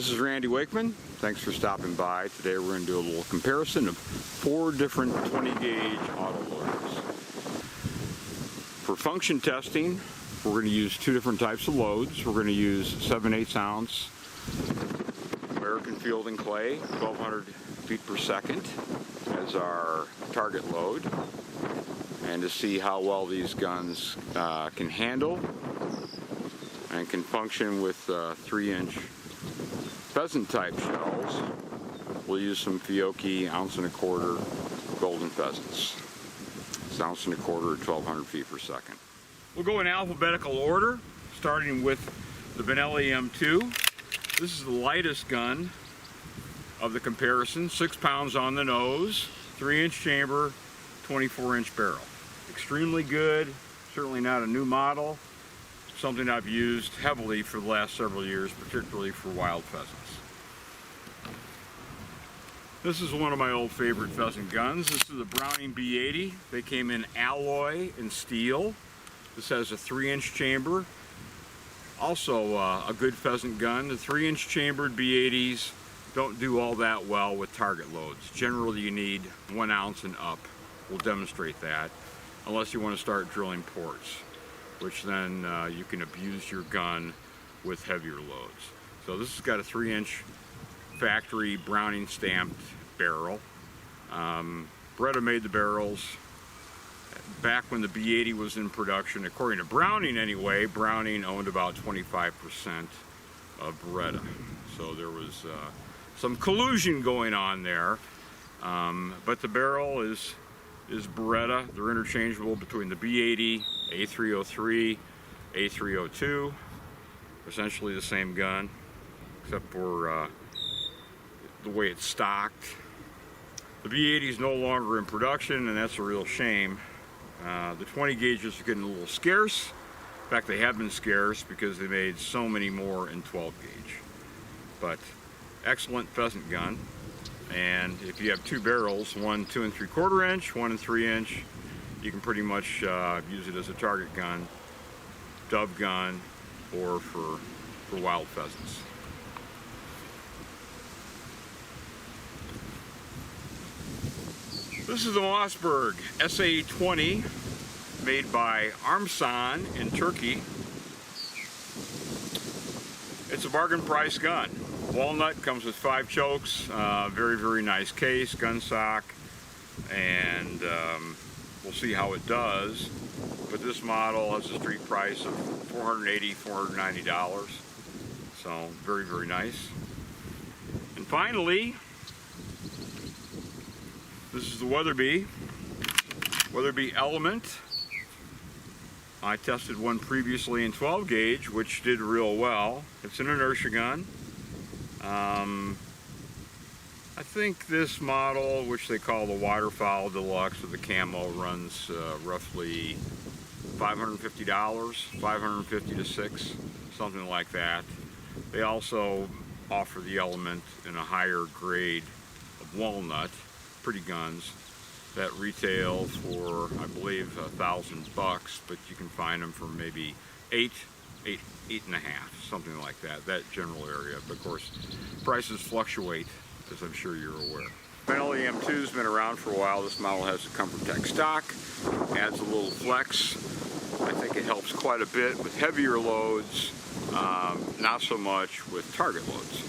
This is Randy Wakeman. Thanks for stopping by. Today we're going to do a little comparison of 4 different 20 gauge auto loaders. For function testing, we're going to use 2 different types of loads. We're going to use 7/8 ounce American Field and Clay, 1200 feet per second as our target load. And to see how well these guns can handle and can function with 3-inch pheasant type shells, we'll use some Fiocchi 1.25 ounce golden pheasants. It's 1.25 ounce at 1200 feet per second. We'll go in alphabetical order, starting with the Benelli M2. This is the lightest gun of the comparison, 6 pounds on the nose, 3-inch chamber, 24-inch barrel. Extremely good, certainly not a new model, something I've used heavily for the last several years, particularly for wild pheasants. This is one of my old favorite pheasant guns. This is the Browning B80. They came in alloy and steel. This has a 3-inch chamber. Also a good pheasant gun. The 3-inch chambered B80s don't do all that well with target loads. Generally you need 1 ounce and up. We'll demonstrate that, unless you want to start drilling ports, which then you can abuse your gun with heavier loads. So this has got a 3-inch factory Browning stamped barrel. Beretta made the barrels back when the B80 was in production. According to Browning anyway, Browning owned about 25% of Beretta. So there was some collusion going on there. But the barrel is Beretta. They're interchangeable between the B80, A303, A302. Essentially the same gun, except for the way it's stocked. The B80 is no longer in production, and that's a real shame. The 20 gauges are getting a little scarce. In fact, they have been scarce because they made so many more in 12 gauge. But excellent pheasant gun. And if you have 2 barrels, one 2 3/4 inch, one 3 inch, you can pretty much use it as a target gun, dove gun, or for wild pheasants. This is the Mossberg SA-20, made by Armsan in Turkey. It's a bargain price gun. Walnut, comes with 5 chokes, very, very nice case, gun stock, and we'll see how it does. But this model has a street price of $480, $490, so very, very nice. And finally, this is the Weatherby Element. I tested one previously in 12 gauge, which did real well. It's an inertia gun. I think this model, which they call the Waterfowl Deluxe with the camo, runs roughly $550, $550 to $600, something like that. They also offer the Element in a higher grade of walnut, pretty guns that retail for, I believe, $1,000, but you can find them for maybe $8 and a half, something like that general area. But of course, prices fluctuate, as I'm sure you're aware. Benelli M2 has been around for a while. This model has a ComfortTech stock, adds a little flex. I think it helps quite a bit with heavier loads, not so much with target loads.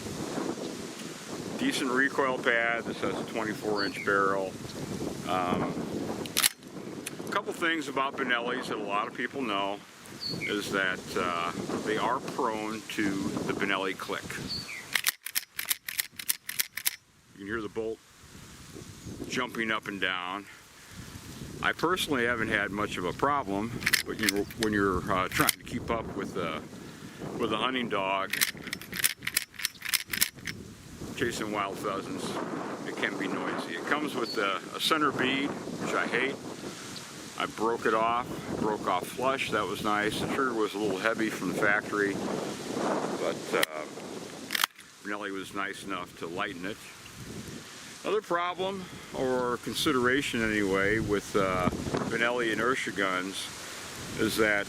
Decent recoil pad. This has a 24-inch barrel. A couple things about Benellis that a lot of people know is that they are prone to the Benelli click. You can hear the bolt jumping up and down. I personally haven't had much of a problem, but when you're trying to keep up with a hunting dog, chasing wild pheasants, it can be noisy. It comes with a center bead, which I hate. I broke it off, broke off flush. That was nice. The trigger was a little heavy from the factory, but Benelli was nice enough to lighten it. Another problem, or consideration anyway, with Benelli inertia guns is that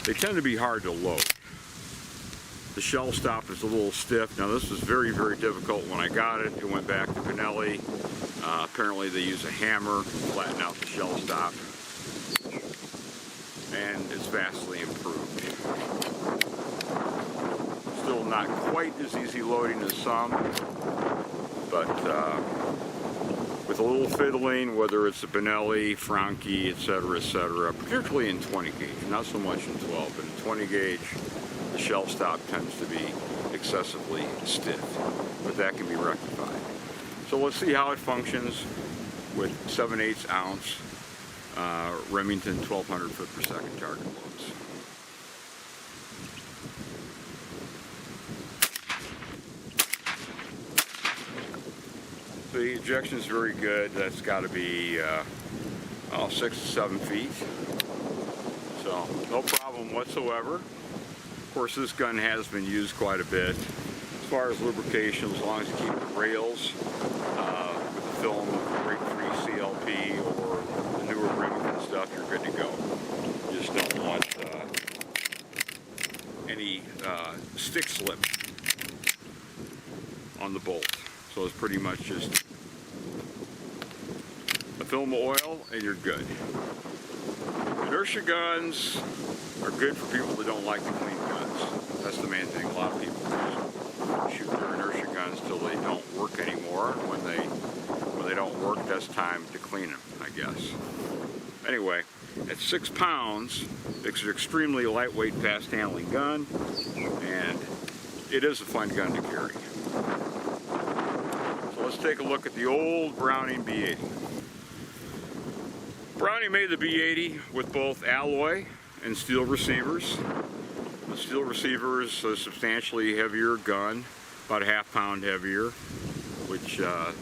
they tend to be hard to load. The shell stop is a little stiff. Now this was very, very difficult when I got it. It went back to Benelli. Apparently they use a hammer to flatten out the shell stop, and it's vastly improved. Still not quite as easy loading as some, but with a little fiddling, whether it's a Benelli, Franke, etc., particularly in 20 gauge, not so much in 12, but in 20 gauge, the shell stop tends to be excessively stiff, but that can be rectified. So let's see how it functions with 7/8 ounce Remington 1200 foot per second target loads. The ejection is very good. That's got to be 6 to 7 feet. So no problem whatsoever. Of course, this gun has been used quite a bit. As far as lubrication, as long as you keep the rails with the film break-free CLP or the newer Remington stuff, you're good to go. You just don't want any stick slip on the bolt. So it's pretty much just a film of oil and you're good. Inertia guns are good for people that don't like to clean guns. That's the main thing. A lot of people shoot their inertia guns till they don't work anymore. When they don't work, that's time to clean them, I guess. Anyway, at 6 pounds, it's an extremely lightweight, fast-handling gun, and it is a fun gun to carry. So let's take a look at the old Browning B80. Browning made the B80 with both alloy and steel receivers. The steel receiver is a substantially heavier gun, about a ½ pound heavier, which is a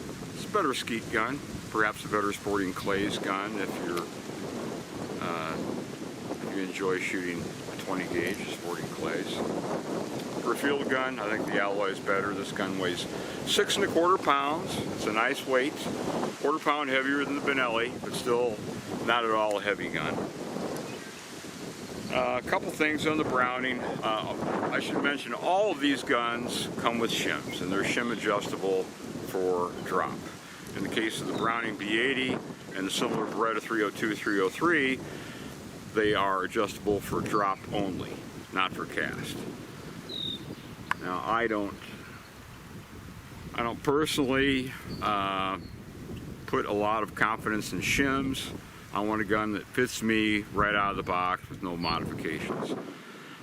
better skeet gun, perhaps a better sporting clays gun if you enjoy shooting a 20 gauge sporting clays. For a field gun, I think the alloy is better. This gun weighs 6 1/4 pounds. It's a nice weight, 1/4 pound heavier than the Benelli, but still not at all a heavy gun. A couple things on the Browning. I should mention all of these guns come with shims, and they're shim adjustable for drop. In the case of the Browning B80 and the similar Beretta 302, 303, they are adjustable for drop only, not for cast. Now I don't personally put a lot of confidence in shims. I want a gun that fits me right out of the box with no modifications.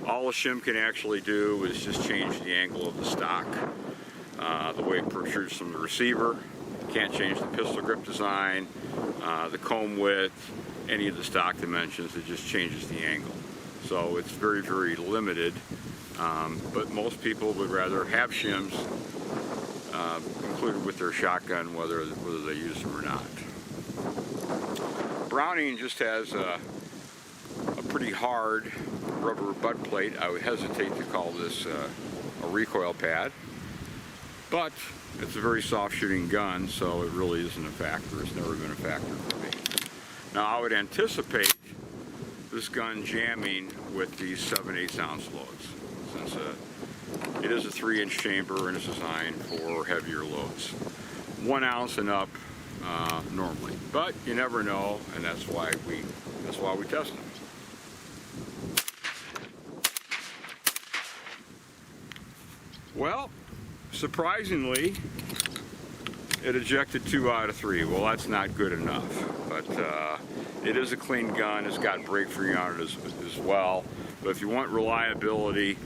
All a shim can actually do is just change the angle of the stock, the way it protrudes from the receiver. Can't change the pistol grip design, the comb width, any of the stock dimensions. It just changes the angle. So it's very, very limited, but most people would rather have shims included with their shotgun, whether they use them or not. Browning just has a pretty hard rubber butt plate. I would hesitate to call this a recoil pad, but it's a very soft shooting gun, so it really isn't a factor. It's never been a factor for me. Now I would anticipate this gun jamming with these 7/8 ounce loads, since it is a 3-inch chamber and is designed for heavier loads. 1 ounce and up normally, but you never know, and that's why we test them. Well, surprisingly, it ejected 2 out of 3. Well, that's not good enough, but it is a clean gun. It's got break-free on it as well. But if you want reliability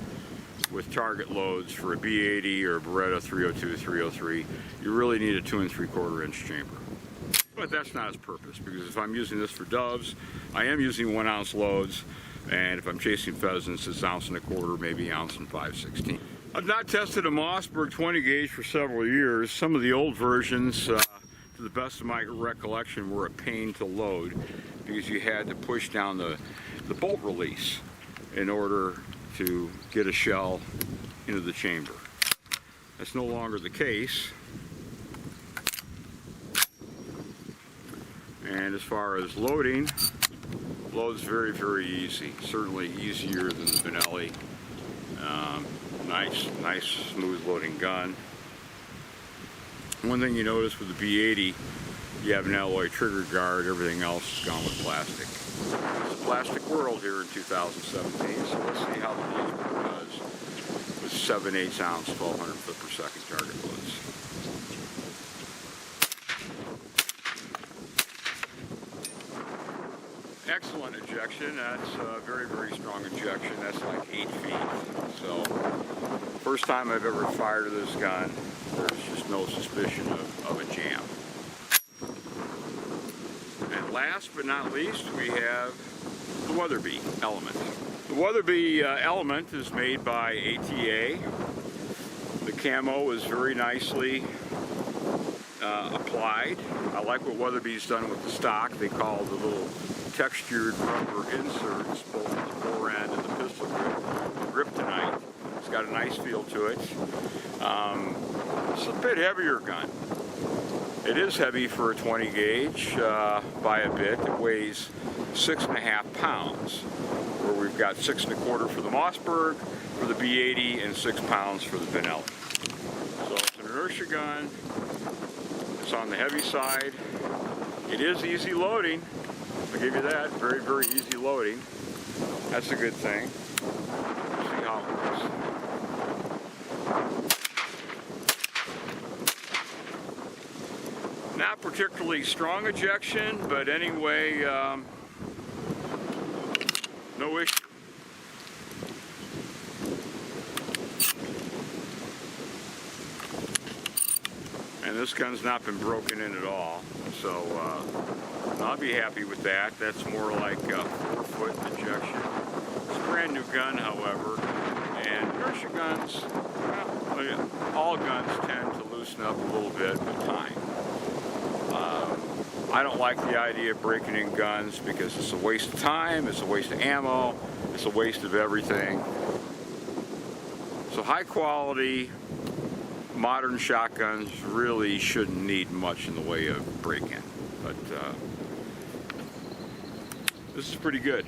with target loads for a B80 or a Beretta 302, 303, you really need a 2 3/4 inch chamber. But that's not its purpose, because if I'm using this for doves, I am using 1 ounce loads, and if I'm chasing pheasants, it's 1 1/4 ounce, maybe 1 5/16 ounce. I've not tested a Mossberg 20 gauge for several years. Some of the old versions, to the best of my recollection, were a pain to load because you had to push down the bolt release in order to get a shell into the chamber. That's no longer the case. And as far as loading, loads very, very easy. Certainly easier than the Benelli. Nice smooth loading gun. One thing you notice with the B80, you have an alloy trigger guard, everything else is gone with plastic. It's a plastic world here in 2017, so let's see how the Mossberg does with 7/8 ounce, 1200 foot per second target loads. Excellent ejection. That's a very strong ejection. That's like 8 feet. So, first time I've ever fired this gun, there's just no suspicion of a jam. And last but not least, we have the Weatherby Element. The Weatherby Element is made by ATA. The camo is very nicely applied. I like what Weatherby's done with the stock. They call the little textured rubber inserts, both at the bore end and the pistol grip tonight. It's got a nice feel to it. It's a bit heavier gun. It is heavy for a 20 gauge by a bit. It weighs 6.5 pounds, where we've got 6 1/4 for the Mossberg, for the B80, and 6 pounds for the Benelli. So it's an inertia gun. It's on the heavy side. It is easy loading. I'll give you that. Very easy loading. That's a good thing. Let's see how it works. Not particularly strong ejection, but anyway, no issue. And this gun's not been broken in at all, so I'll be happy with that. That's more like a 4-foot ejection. It's a brand new gun, however, and inertia guns, well, all guns tend to loosen up a little bit with time. I don't like the idea of breaking in guns because it's a waste of time, it's a waste of ammo, it's a waste of everything. So high quality, modern shotguns really shouldn't need much in the way of break-in, but this is pretty good.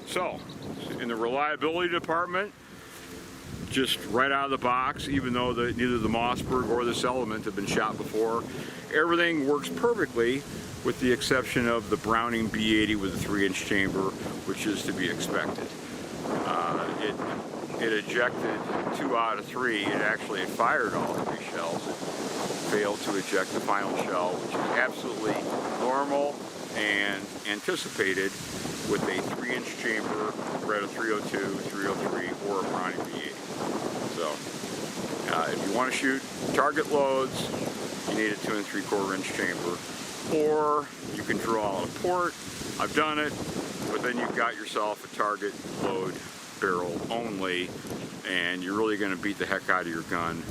So, in the reliability department, just right out of the box, even though neither the Mossberg or this Element have been shot before, everything works perfectly with the exception of the Browning B80 with a 3-inch chamber, which is to be expected. It ejected 2 out of 3. It actually fired all 3 shells. It failed to eject the final shell, which is absolutely normal and anticipated with a 3-inch chamber, read a 302, 303, or a Browning B80. So, if you want to shoot target loads, you need a 2 3/4-inch chamber, or you can draw on a port. I've done it, but then you've got yourself a target load barrel only, and you're really going to beat the heck out of your gun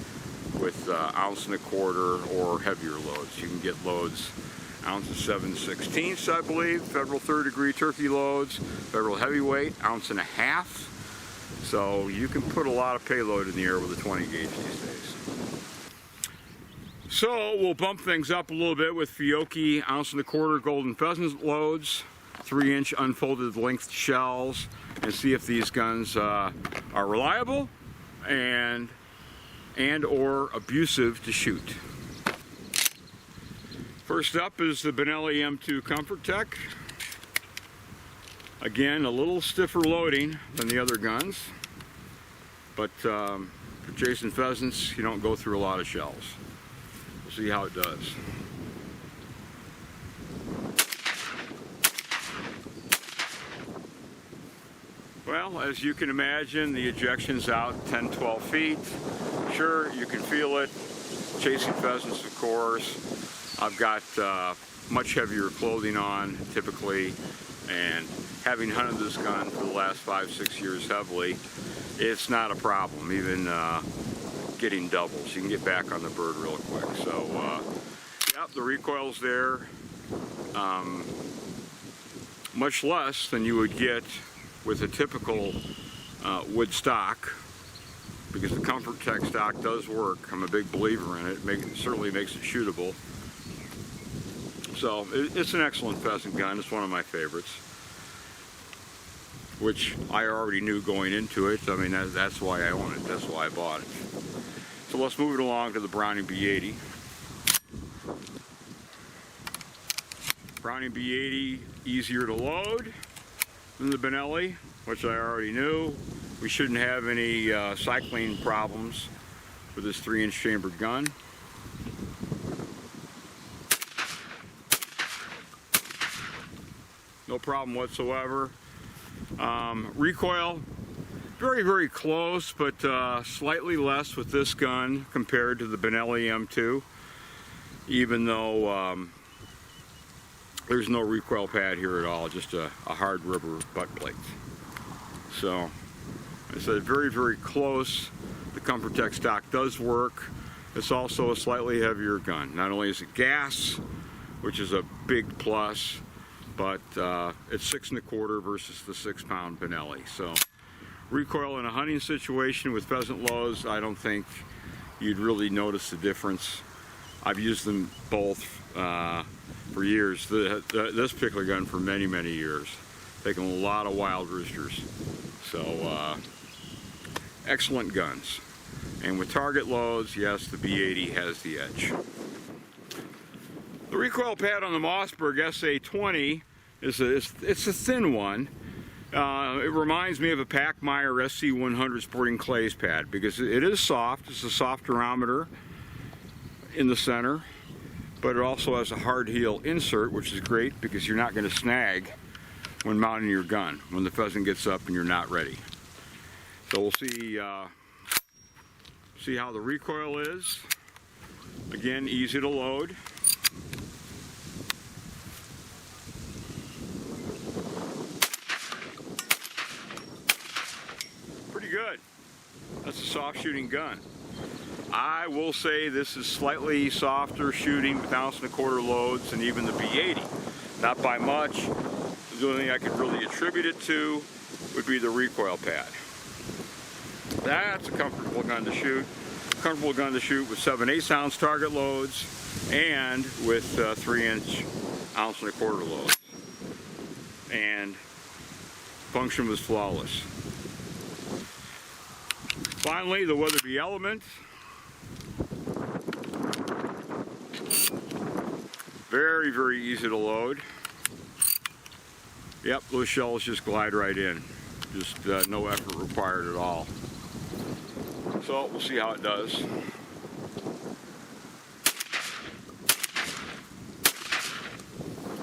with 1 1/4 ounce or heavier loads. You can get loads 1 7/16 I believe, Federal 3rd degree turkey loads, Federal heavyweight 1.5 ounces. So you can put a lot of payload in the air with a 20 gauge these days. So we'll bump things up a little bit with Fiocchi 1 1/4 golden pheasant loads, 3-inch unfolded length shells, and see if these guns are reliable and or abusive to shoot. First up is the Benelli M2 Comfort Tech. Again, a little stiffer loading than the other guns, but for chasing pheasants, you don't go through a lot of shells. We'll see how it does. Well, as you can imagine, the ejection's out 10-12 feet. Sure, you can feel it. Chasing pheasants, of course. I've got much heavier clothing on, typically, and having hunted this gun for the last 5-6 years heavily, it's not a problem, even getting doubles. You can get back on the bird real quick. So, yep, the recoil's there. Much less than you would get with a typical wood stock, because the Comfort Tech stock does work. I'm a big believer in it. It certainly makes it shootable. So it's an excellent pheasant gun. It's one of my favorites. which I already knew going into it. I mean, that's why I own it. That's why I bought it. So let's move it along to the Browning B80. Browning B80, easier to load than the Benelli, which I already knew. We shouldn't have any cycling problems with this 3-inch chambered gun. No problem whatsoever. Recoil, very, very close, but slightly less with this gun compared to the Benelli M2, even though there's no recoil pad here at all, just a hard rubber butt plate. So, I said very, very close. The ComfortTech stock does work. It's also a slightly heavier gun. Not only is it gas, which is a big plus, but it's 6 1/4 versus the 6-pound Benelli. So, recoil in a hunting situation with pheasant lows, I don't think you'd really notice the difference. I've used them both for years. This particular gun for many, many years. Taken a lot of wild roosters. So, excellent guns. And with target loads, yes, the B80 has the edge. The recoil pad on the Mossberg SA-20 it's a thin one. It reminds me of a Packmeyer SC100 Sporting Clays pad because it is soft. It's a soft durometer in the center, but it also has a hard heel insert, which is great because you're not going to snag when mounting your gun when the pheasant gets up and you're not ready. So we'll see how the recoil is. Again, easy to load. Pretty good. That's a soft shooting gun. I will say this is slightly softer shooting with 1 1/4 loads than even the B80. Not by much. The only thing I could really attribute it to would be the recoil pad. That's a comfortable gun to shoot. Comfortable gun to shoot with 7/8 ounce target loads and with 3-inch 1 1/4 loads. And function was flawless. Finally, the Weatherby Element. Very, very easy to load. Yep, those shells just glide right in. Just no effort required at all. So we'll see how it does.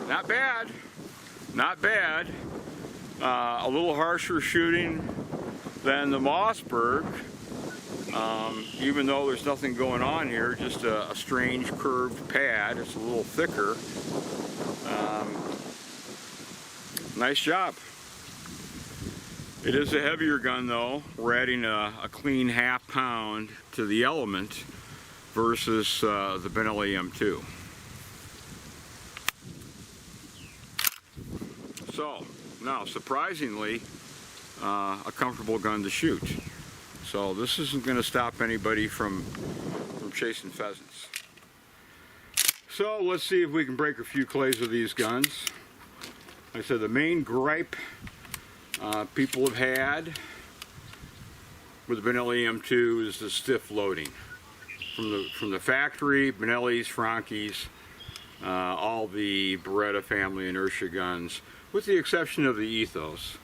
Not bad. Not bad. A little harsher shooting than the Mossberg. Even though there's nothing going on here, just a strange curved pad. It's a little thicker. Nice job. It is a heavier gun though. We're adding a clean 1/2 pound to the Element versus the Benelli M2. So, now surprisingly, a comfortable gun to shoot. So this isn't going to stop anybody from chasing pheasants. So let's see if we can break a few clays with these guns. Like I said, the main gripe people have had with the Benelli M2 is the stiff loading. From the factory, Benellis, Franchi's, all the Beretta family inertia guns, with the exception of the Ethos.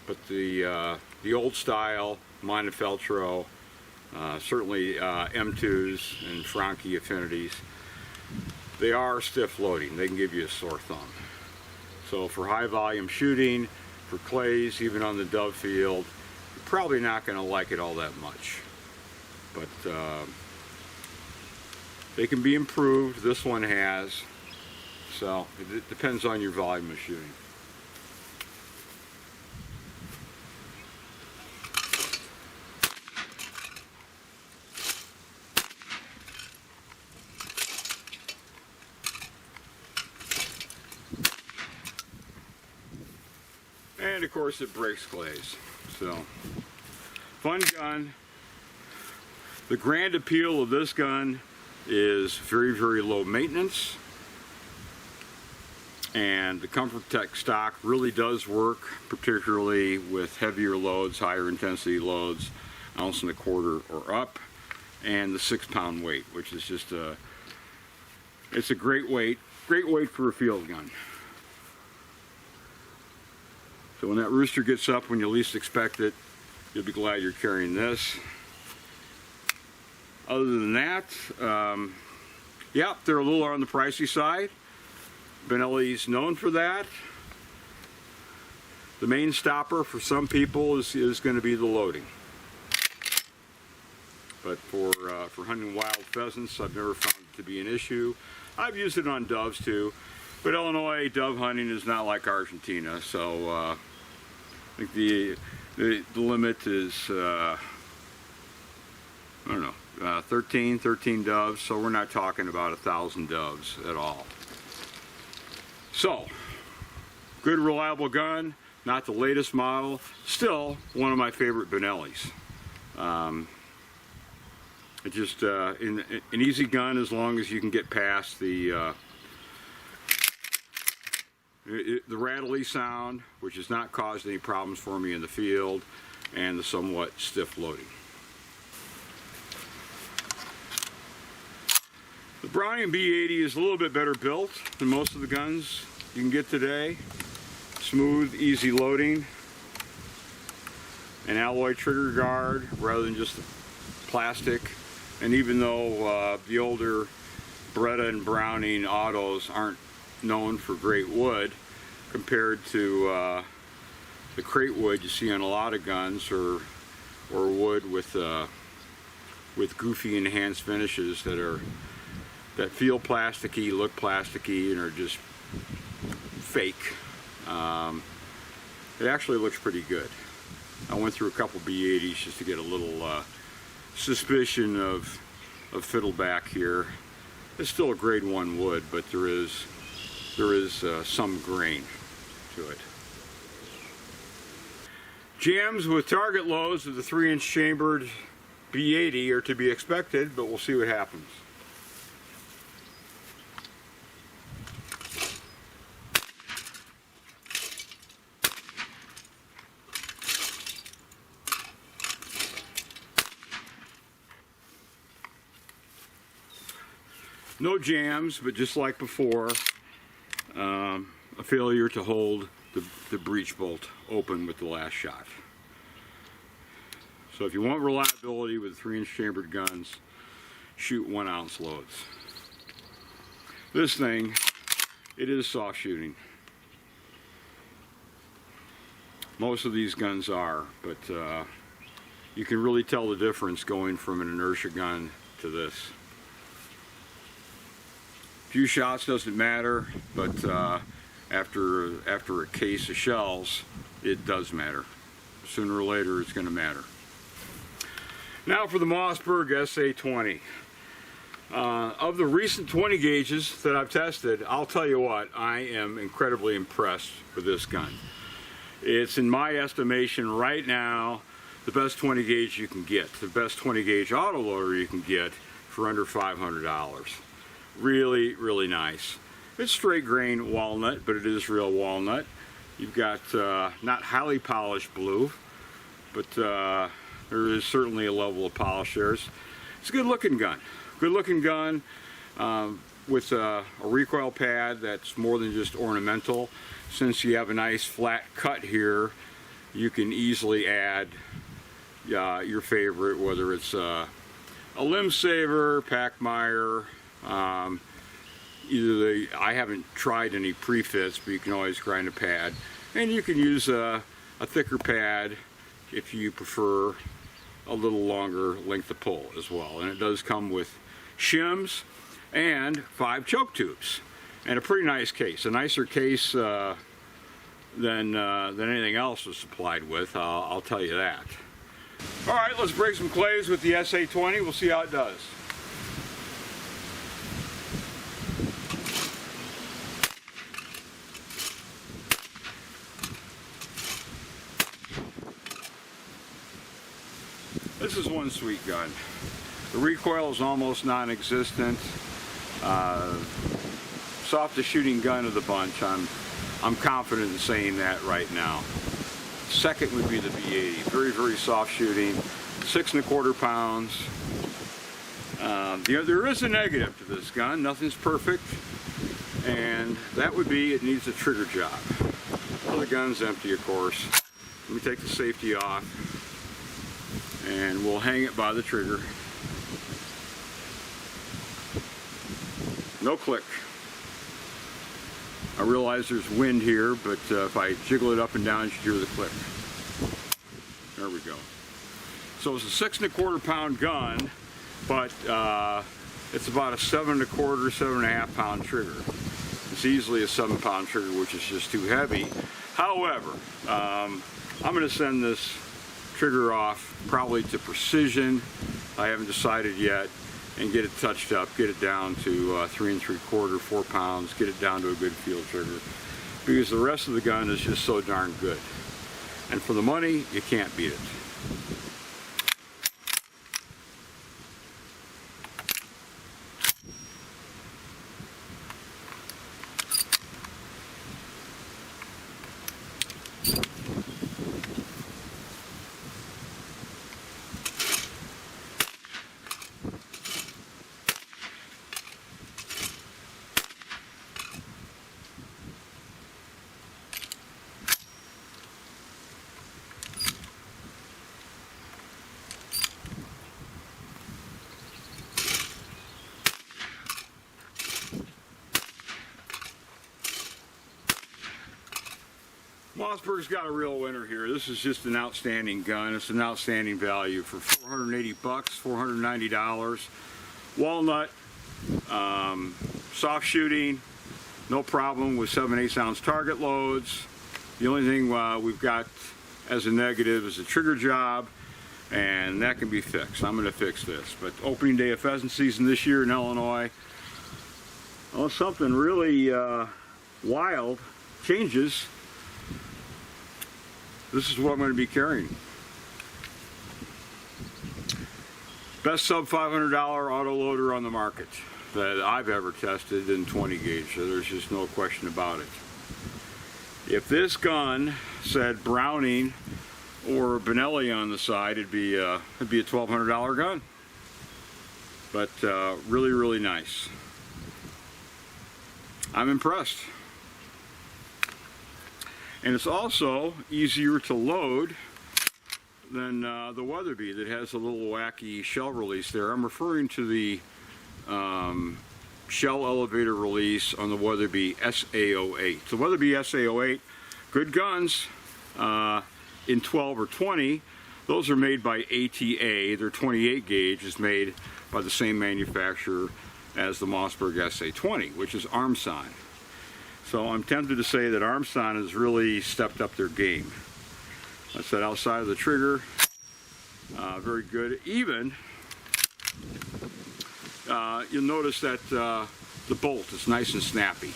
But the old style, Montefeltro, certainly M2s and Franchi affinities, they are stiff loading. They can give you a sore thumb. So for high volume shooting, for clays, even on the dove field, you're probably not going to like it all that much. But they can be improved. This one has. So it depends on your volume of shooting. And of course it breaks clays. So, fun gun. The grand appeal of this gun is very, very low maintenance. And the Comfort Tech stock really does work, particularly with heavier loads, higher intensity loads, 1.25 ounces or up, and the 6-pound weight, which is just it's a great weight for a field gun. So when that rooster gets up when you least expect it, you'll be glad you're carrying this. Other than that, yeah, they're a little on the pricey side. Benelli's known for that. The main stopper for some people is going to be the loading. But for hunting wild pheasants, I've never found it to be an issue. I've used it on doves too, but Illinois dove hunting is not like Argentina, so I think the limit is I don't know, 13 doves, so we're not talking about 1,000 doves at all. So, good reliable gun, not the latest model, still one of my favorite Benellis. It's just an easy gun as long as you can get past the rattly sound, which has not caused any problems for me in the field, and the somewhat stiff loading. The Browning B80 is a little bit better built than most of the guns you can get today. Smooth, easy loading, an alloy trigger guard rather than just plastic. And even though the older Beretta and Browning autos aren't known for great wood, compared to the crate wood you see on a lot of guns, or wood with goofy enhanced finishes that feel plasticky, look plasticky, and are just fake. It actually looks pretty good. I went through a couple B80s just to get a little suspicion of fiddleback here. It's still a grade 1 wood, but there is some grain to it. Jams with target loads of the 3-inch chambered B80 are to be expected, but we'll see what happens. No jams, but just like before, a failure to hold the breech bolt open with the last shot. So if you want reliability with 3-inch chambered guns, shoot 1-ounce loads. This thing, it is soft shooting. Most of these guns are, but you can really tell the difference going from an inertia gun to this. Few shots doesn't matter, but after a case of shells, it does matter. Sooner or later, it's going to matter. Now for the Mossberg SA-20. Of the recent 20 gauges that I've tested, I'll tell you what, I am incredibly impressed with this gun. It's, in my estimation right now, the best 20 gauge you can get, the best 20 gauge autoloader you can get for under $500. Really, really nice. It's straight grain walnut, but it is real walnut. You've got not highly polished blue, but there is certainly a level of polish there. It's a good looking gun. Good looking gun with a recoil pad that's more than just ornamental. Since you have a nice flat cut here, you can easily add your favorite, whether it's a limb saver, Packmeyer. I haven't tried any pre-fits, but you can always grind a pad, and you can use a thicker pad if you prefer a little longer length of pull as well. And it does come with shims and 5 choke tubes and a pretty nice case, a nicer case than anything else was supplied with, I'll tell you that. All right, let's break some clays with the SA-20. We'll see how it does. This is one sweet gun. The recoil is almost non-existent. softest shooting gun of the bunch. I'm confident in saying that right now. Second would be the B80. Very, very soft shooting, 6 1/4 pounds. There is a negative to this gun. Nothing's perfect, and that would be it needs a trigger job. Well, the gun's empty, of course. Let me take the safety off, and we'll hang it by the trigger. No click. I realize there's wind here, but if I jiggle it up and down, you should hear the click. There we go. So it's a 6 1/4 pound gun, but it's about a 7 1/4, 7 1/2 pound trigger. It's easily a 7 pound trigger, which is just too heavy. However, I'm going to send this trigger off probably to precision. I haven't decided yet, and get it touched up, get it down to 3 3/4, 4 pounds, get it down to a good field trigger, because the rest of the gun is just so darn good. And for the money, you can't beat it. Mossberg's got a real winner here. This is just an outstanding gun. It's an outstanding value for $480, $490. Walnut, soft shooting, no problem with 7/8 ounce target loads. The only thing we've got as a negative is a trigger job, and that can be fixed. I'm going to fix this. But opening day of pheasant season this year in Illinois, well, something really wild changes. This is what I'm going to be carrying. Best sub $500 auto loader on the market that I've ever tested in 20 gauge, so there's just no question about it. If this gun said Browning or Benelli on the side, it'd be a $1,200 gun. But really, really nice. I'm impressed. And it's also easier to load than the Weatherby that has a little wacky shell release there. I'm referring to the shell elevator release on the Weatherby SA-08. The Weatherby SA-08, good guns in 12 or 20. Those are made by ATA. Their 28 gauge is made by the same manufacturer as the Mossberg SA-20, which is Armsign. So I'm tempted to say that Armsign has really stepped up their game. That's that outside of the trigger, very good. Even, you'll notice that the bolt is nice and snappy.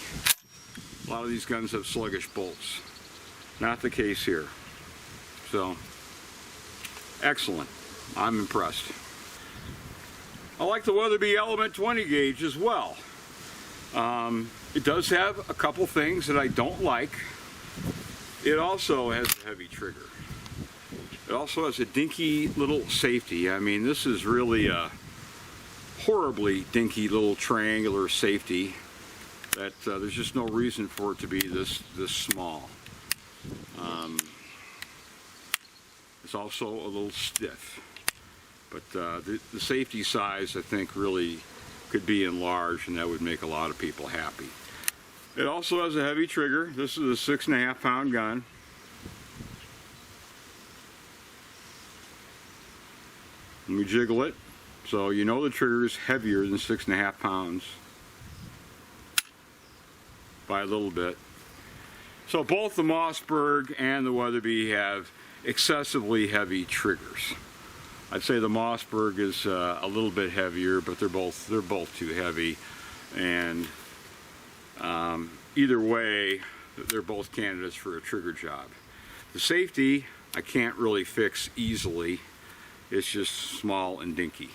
A lot of these guns have sluggish bolts. Not the case here. So, excellent. I'm impressed. I like the Weatherby Element 20 gauge as well. It does have a couple things that I don't like. It also has a heavy trigger. It also has a dinky little safety. I mean, this is really a horribly dinky little triangular safety that there's just no reason for it to be this small. It's also a little stiff. But the safety size, I think, really could be enlarged, and that would make a lot of people happy. It also has a heavy trigger. This is a 6 1/2 pound gun. Let me jiggle it. So you know the trigger is heavier than 6 1/2 pounds by a little bit. So both the Mossberg and the Weatherby have excessively heavy triggers. I'd say the Mossberg is a little bit heavier, but they're both too heavy, and either way, they're both candidates for a trigger job. The safety I can't really fix easily. It's just small and dinky.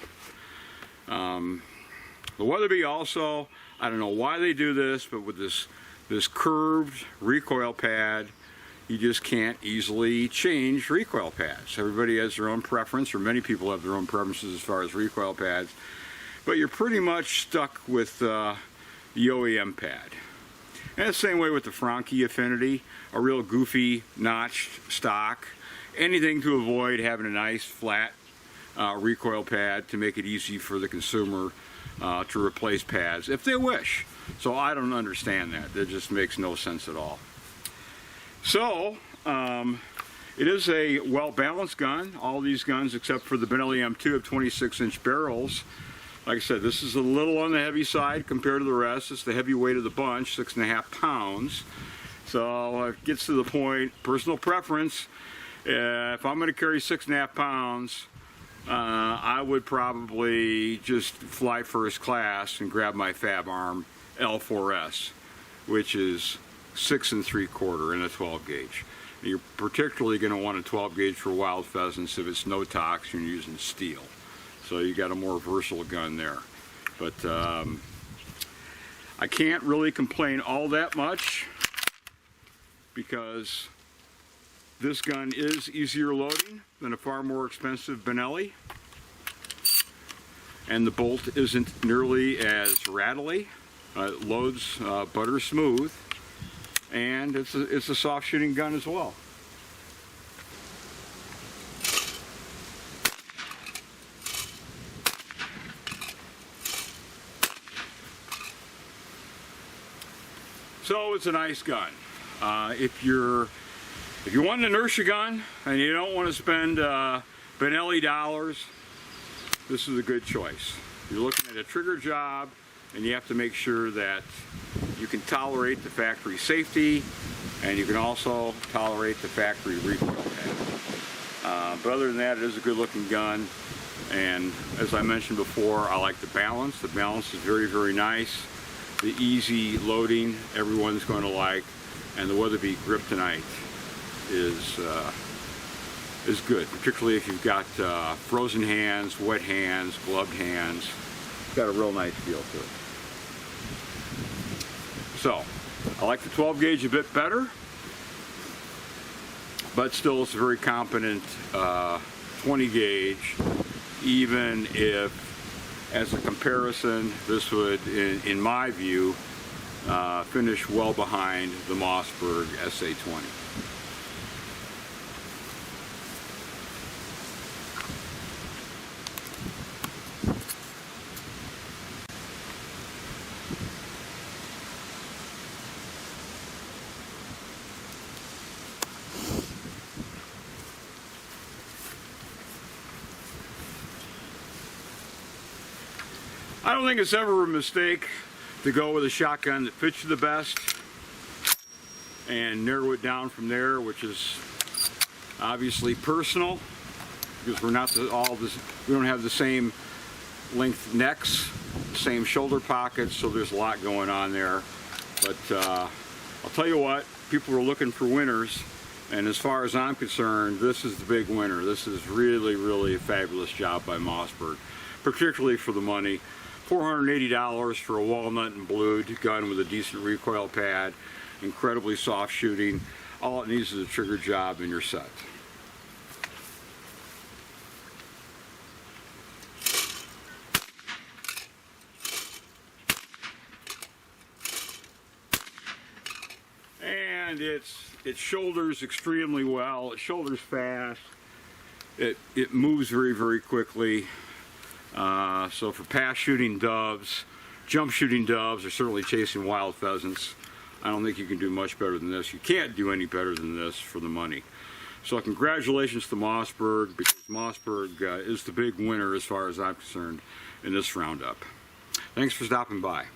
The Weatherby also, I don't know why they do this, but with this curved recoil pad, you just can't easily change recoil pads. Everybody has their own preference, or many people have their own preferences as far as recoil pads, but you're pretty much stuck with the OEM pad. And the same way with the Franke Affinity, a real goofy notched stock. Anything to avoid having a nice flat recoil pad to make it easy for the consumer to replace pads if they wish. So I don't understand that. That just makes no sense at all. So it is a well-balanced gun. All these guns, except for the Benelli M2 of 26-inch barrels. Like I said, this is a little on the heavy side compared to the rest. It's the heavyweight of the bunch, 6.5 pounds. So it gets to the point, personal preference. If I'm going to carry 6.5 pounds, I would probably just fly first class and grab my Fab Arm L4S, which is 6 3/4 in a 12 gauge. You're particularly going to want a 12 gauge for wild pheasants if it's no tox and you're using steel. So you got a more versatile gun there. But I can't really complain all that much because this gun is easier loading than a far more expensive Benelli, and the bolt isn't nearly as rattly. It loads butter smooth, and it's a soft shooting gun as well. So it's a nice gun. If you want an inertia gun and you don't want to spend Benelli dollars, this is a good choice. You're looking at a trigger job, and you have to make sure that you can tolerate the factory safety, and you can also tolerate the factory recoil pad. But other than that, it is a good looking gun, and as I mentioned before, I like the balance. The balance is very, very nice. The easy loading, everyone's going to like, and the Weatherby Kryptonite is good, particularly if you've got frozen hands, wet hands, gloved hands. It's got a real nice feel to it. So, I like the 12 gauge a bit better, but still it's a very competent 20 gauge, even if, as a comparison, this would, in my view, finish well behind the Mossberg SA-20. I don't think it's ever a mistake to go with a shotgun that fits you the best and narrow it down from there, which is obviously personal because we're not we don't have the same length necks, same shoulder pockets, so there's a lot going on there. But I'll tell you what, people are looking for winners, and as far as I'm concerned, this is the big winner. This is really, really a fabulous job by Mossberg, particularly for the money. $480 for a walnut and blued gun with a decent recoil pad, incredibly soft shooting. All it needs is a trigger job and you're set. And it shoulders extremely well. It shoulders fast. It moves very, very quickly. So for pass shooting doves, jump shooting doves, or certainly chasing wild pheasants, I don't think you can do much better than this. You can't do any better than this for the money. So congratulations to Mossberg, because Mossberg is the big winner as far as I'm concerned in this roundup. Thanks for stopping by.